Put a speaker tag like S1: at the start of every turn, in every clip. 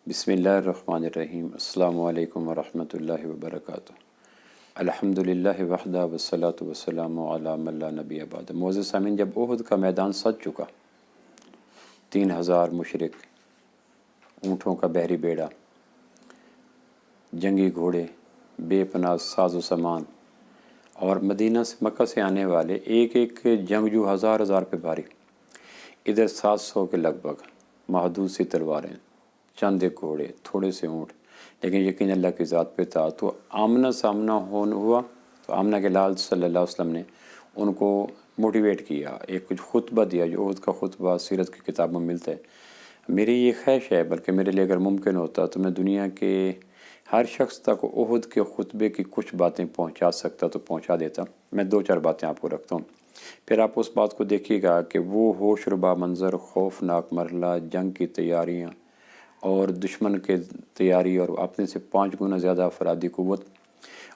S1: بسم اللہ الرحمن الرحیم۔ السلام علیکم ورحمۃ اللہ وبرکاتہ۔ الحمدللہ وحدہ والصلاۃ والسلام علی من لا نبی بعد۔ معزز سامعین، جب احد کا میدان سج چکا، 3000 مشرک، اونٹوں کا بحری بیڑا، جنگی گھوڑے، بے پناہ ساز و سامان، اور مدینہ سے مکہ سے آنے والے ایک ایک جنگجو ہزار پہ بھاری، ادھر 700 کے لگ بھگ، محدود سی تلواریں، چند ایک گھوڑے، تھوڑے سے اونٹ، لیکن یقین اللہ کی ذات پہ تھا۔ تو آمنا سامنا ہوا تو آمنہ کے لال صلی اللہ علیہ وسلم نے ان کو موٹیویٹ کیا، ایک کچھ خطبہ دیا، جو احد کا خطبہ سیرت کی کتابوں میں ملتا ہے۔ میری یہ خواہش ہے، بلکہ میرے لیے اگر ممکن ہوتا تو میں دنیا کے ہر شخص تک احد کے خطبے کی کچھ باتیں پہنچا سکتا تو پہنچا دیتا۔ میں 4 باتیں آپ کو رکھتا ہوں، پھر آپ اس بات کو دیکھیے گا کہ وہ ہوش ربا منظر، خوفناک مرحلہ، جنگ کی تیاریاں اور دشمن کے تیاری، اور اپنے سے 5 گنا زیادہ افرادی قوت،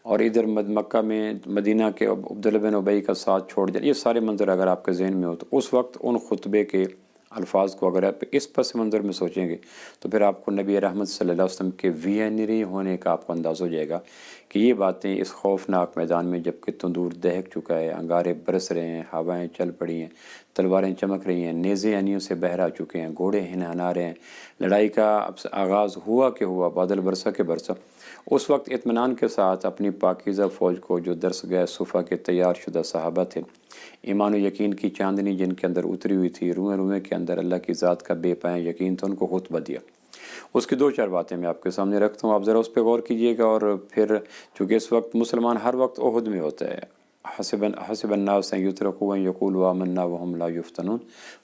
S1: اور ادھر مکہ میں مدینہ کے عبداللہ بن ابی کا ساتھ چھوڑ دیا، یہ سارے منظر اگر آپ کے ذہن میں ہو تو اس وقت ان خطبے کے الفاظ کو اگر آپ اس پس منظر میں سوچیں گے تو پھر آپ کو نبی رحمت صلی اللہ علیہ وسلم کے ویژنری ہونے کا آپ کو انداز ہو جائے گا کہ یہ باتیں اس خوفناک میدان میں، جب کہ تندور دہک چکا ہے، انگارے برس رہے ہیں، ہوائیں چل پڑی ہیں، تلواریں چمک رہی ہیں، نیزے انیوں سے بہرا چکے ہیں، گھوڑے ہنہنا رہے ہیں، لڑائی کا اب آغاز ہوا کہ ہوا، بادل برسا کہ برسا، اس وقت اطمینان کے ساتھ اپنی پاکیزہ فوج کو، جو درس گئے صفا کے تیار شدہ صحابہ تھے، ایمان و یقین کی چاندنی جن کے اندر اتری ہوئی تھی، روئیں روئیں کے اندر اللہ کی ذات کا بے پایہ یقین تھا، ان کو خطبہ دیا۔ اس کی 2-4 باتیں میں آپ کے سامنے رکھتا ہوں، آپ ذرا اس پہ غور کیجئے گا، اور پھر چونکہ اس وقت مسلمان ہر وقت احد میں ہوتا ہے۔ حسب الناس ان یترکوا ان یقولوا آمنا وهم لا یفتنون،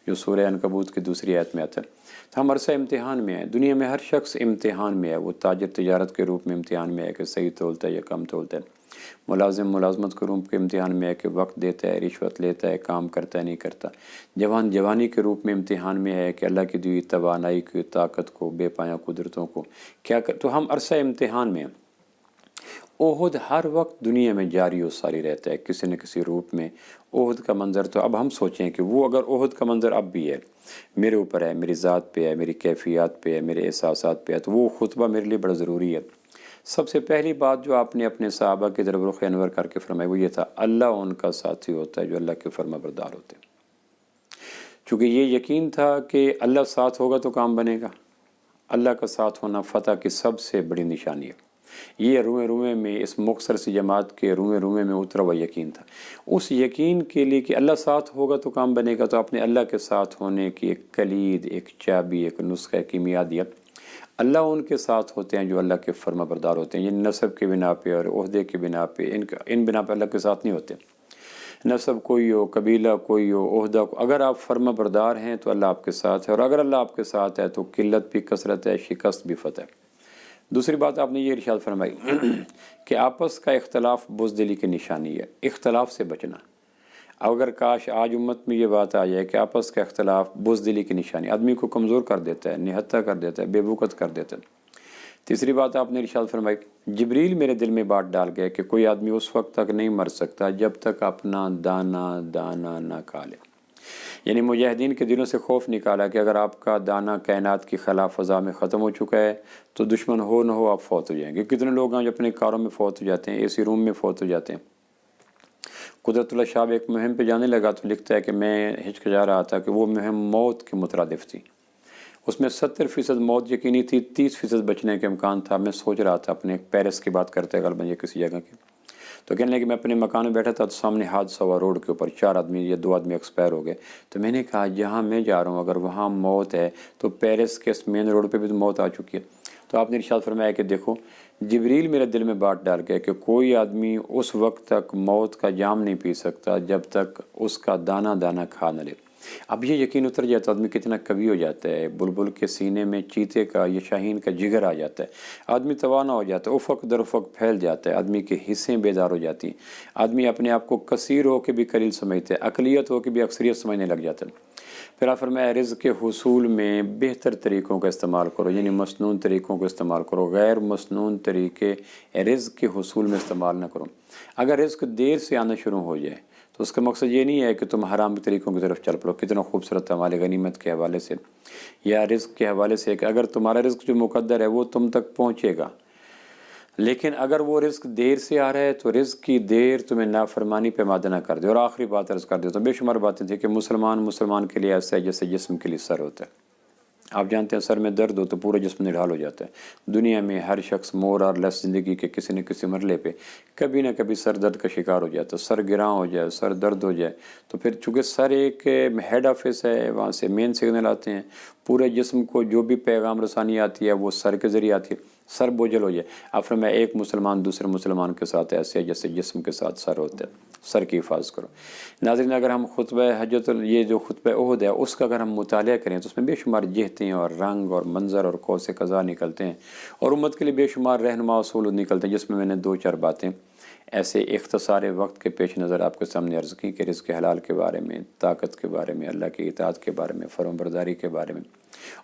S1: جو سورہ عنکبوت کی دوسری آیت میں آتا ہے۔ تو ہم عرصہ امتحان میں ہیں، دنیا میں ہر شخص امتحان میں ہے، وہ تاجر تجارت کے روپ میں امتحان میں ہے کہ صحیح تولتا ہے یا کم تولتا ہے، ملازم ملازمت کے روپ کے امتحان میں ہے کہ وقت دیتا ہے، رشوت لیتا ہے، کام کرتا ہے نہیں کرتا، جوان جوانی کے روپ میں امتحان میں ہے کہ اللہ کی دی توانائی کی طاقت کو، بے پایہ قدرتوں کو کیا کر۔ تو ہم عرصہ امتحان میں ہیں۔ احد ہر وقت دنیا میں جاری و ساری رہتا ہے کسی نہ کسی روپ میں۔ احد کا منظر تو اب ہم سوچیں کہ وہ اگر احد کا منظر اب بھی ہے، میرے اوپر ہے، میری ذات پہ ہے، میری کیفیات پہ ہے، میرے احساسات پہ ہے، تو وہ خطبہ میرے لیے بڑا ضروری ہے۔ سب سے پہلی بات جو آپ نے اپنے صحابہ کی طرف رخ انور کر کے فرمائی وہ یہ تھا، اللہ ان کا ساتھی ہوتا ہے جو اللہ کے فرما بردار ہوتے ہیں۔ چونکہ یہ یقین تھا کہ اللہ ساتھ ہوگا تو کام بنے گا، اللہ کا ساتھ ہونا فتح کی سب سے بڑی نشانی ہے۔ یہ روئیں روئیں میں، اس مختصر سی جماعت کے روئیں روئیں میں اترا ہوا یقین تھا۔ اس یقین کے لیے کہ اللہ ساتھ ہوگا تو کام بنے گا، تو آپ نے اللہ کے ساتھ ہونے کی ایک کلید، ایک چابی، ایک نسخہ کیمیا دیا۔ اللہ ان کے ساتھ ہوتے ہیں جو اللہ کے فرما بردار ہوتے ہیں، یہ نسب کے بنا پہ اور عہدے کے بنا پہ، ان بنا پہ اللہ کے ساتھ نہیں ہوتے۔ نسب کوئی ہو، قبیلہ کوئی ہو، عہدہ کو، اگر آپ فرما بردار ہیں تو اللہ آپ کے ساتھ ہے، اور اگر اللہ آپ کے ساتھ ہے تو قلت بھی کثرت ہے، شکست بھی فتح ہے۔ دوسری بات آپ نے یہ ارشاد فرمائی کہ آپس کا اختلاف بزدلی کی نشانی ہے، اختلاف سے بچنا۔ اگر کاش آج امت میں یہ بات آ جائے کہ آپس کا اختلاف بزدلی کی نشانی، آدمی کو کمزور کر دیتا ہے، نہتہ کر دیتا ہے، بے وقت کر دیتا ہے۔ تیسری بات آپ نے ارشاد فرمائی، جبریل میرے دل میں بات ڈال گیا کہ کوئی آدمی اس وقت تک نہیں مر سکتا جب تک اپنا دانا دانا نہ کھالے۔ یعنی مجاہدین کے دلوں سے خوف نکالا کہ اگر آپ کا دانہ کائنات کی خلا فضا میں ختم ہو چکا ہے تو دشمن ہو نہ ہو آپ فوت ہو جائیں گے۔ کتنے لوگ ہیں جو اپنے کاروں میں فوت ہو جاتے ہیں، اے سی روم میں فوت ہو جاتے ہیں۔ قدرت اللہ شاہ ایک مہم پہ جانے لگا تو لکھتا ہے کہ میں ہچکچا رہا تھا کہ وہ مہم موت کے مترادف تھی، اس میں 70% موت یقینی تھی، 30% بچنے کا امکان تھا۔ میں سوچ رہا تھا اپنے پیرس کی بات کرتے ہیں غالباً یا کسی جگہ کی، تو کہنے لگے میں اپنے مکان میں بیٹھا تھا تو سامنے حادثہ ہوا روڈ کے اوپر، 4 آدمی یا 2 آدمی ایکسپائر ہو گئے۔ تو میں نے کہا جہاں میں جا رہا ہوں اگر وہاں موت ہے تو پیرس کے مین روڈ پہ بھی تو موت آ چکی ہے۔ تو آپ نے ارشاد فرمایا کہ دیکھو جبریل میرے دل میں بات ڈال گیا کہ کوئی آدمی اس وقت تک موت کا جام نہیں پی سکتا جب تک اس کا دانہ دانہ کھا نہ لے۔ اب یہ یقین اتر جائے تو آدمی کتنا قوی ہو جاتا ہے، بلبل کے سینے میں چیتے کا یا شاہین کا جگر آ جاتا ہے، آدمی توانا ہو جاتا ہے، افق در افق پھیل جاتا ہے، آدمی کے حصیں بیدار ہو جاتی ہیں، آدمی اپنے آپ کو کثیر ہو کے بھی قلیل سمجھتا ہے، اقلیت ہو کے بھی اکثریت سمجھنے لگ جاتا ہے۔ پھر آپ فرمایا رزق کے حصول میں بہتر طریقوں کا استعمال کرو، یعنی مسنون طریقوں کو استعمال کرو، غیر مسنون طریقے رزق کے حصول میں استعمال نہ کرو۔ اگر رزق دیر سے آنا شروع ہو جائے تو اس کا مقصد یہ نہیں ہے کہ تم حرام طریقوں کی طرف چل پڑو۔ کتنا خوبصورت ہمارے غنیمت کے حوالے سے یا رزق کے حوالے سے کہ اگر تمہارا رزق جو مقدر ہے وہ تم تک پہنچے گا، لیکن اگر وہ رزق دیر سے آ رہا ہے تو رزق کی دیر تمہیں نافرمانی پہ مادہ نہ کر دے۔ اور آخری بات عرض کر دے تو بے شمار باتیں تھیں کہ مسلمان کے لیے ایسا ہے جیسے جسم کے لیے سر ہوتا ہے۔ آپ جانتے ہیں سر میں درد ہو تو پورا جسم نڈھال ہو جاتا ہے۔ دنیا میں ہر شخص مور اور لیس زندگی کے کسی نہ کسی مرحلے پہ کبھی نہ کبھی سر درد کا شکار ہو جاتا ہے۔ سر گراں ہو جائے، سر درد ہو جائے تو پھر چونکہ سر ایک ہیڈ آفس ہے، وہاں سے مین سگنل آتے ہیں، پورے جسم کو جو بھی پیغام رسانی آتی ہے وہ سر کے ذریعے آتی ہے، سر بوجھل ہو جائے۔ اب فرمایا ایک مسلمان دوسرے مسلمان کے ساتھ ایسے ہے جیسے جسم کے ساتھ سر ہوتا ہے، سر کی حفاظت کرو۔ ناظرین، اگر ہم خطبہ حجۃ یہ جو خطبہ احد ہے اس کا اگر ہم مطالعہ کریں تو اس میں بے شمار جہتیں اور رنگ اور منظر اور قوس قزح نکلتے ہیں، اور امت کے لیے بے شمار رہنما اصول نکلتے ہیں، جس میں نے 2-4 باتیں ایسے اختصار وقت کے پیش نظر آپ کے سامنے عرض کی کہ رزق حلال کے بارے میں، طاقت کے بارے میں، اللہ کی اطاعت کے بارے میں، فرمانبرداری کے بارے میں،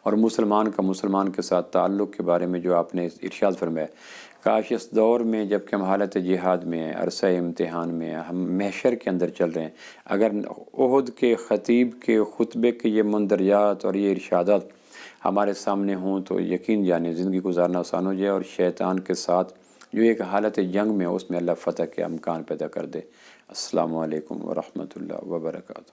S1: اور مسلمان کے ساتھ تعلق کے بارے میں جو آپ نے ارشاد فرمایا۔ کاش اس دور میں جب کہ ہم حالت جہاد میں ہیں، عرصہ امتحان میں ہیں، ہم محشر کے اندر چل رہے ہیں، اگر احد کے خطیب کے خطبے کے یہ مندرجات اور یہ ارشادات ہمارے سامنے ہوں تو یقین جانے زندگی گزارنا آسان ہو جائے، اور شیطان کے ساتھ جو ایک حالت جنگ میں اس میں اللہ فتح کے امکان پیدا کر دے۔ السلام علیکم ورحمۃ اللہ وبرکاتہ۔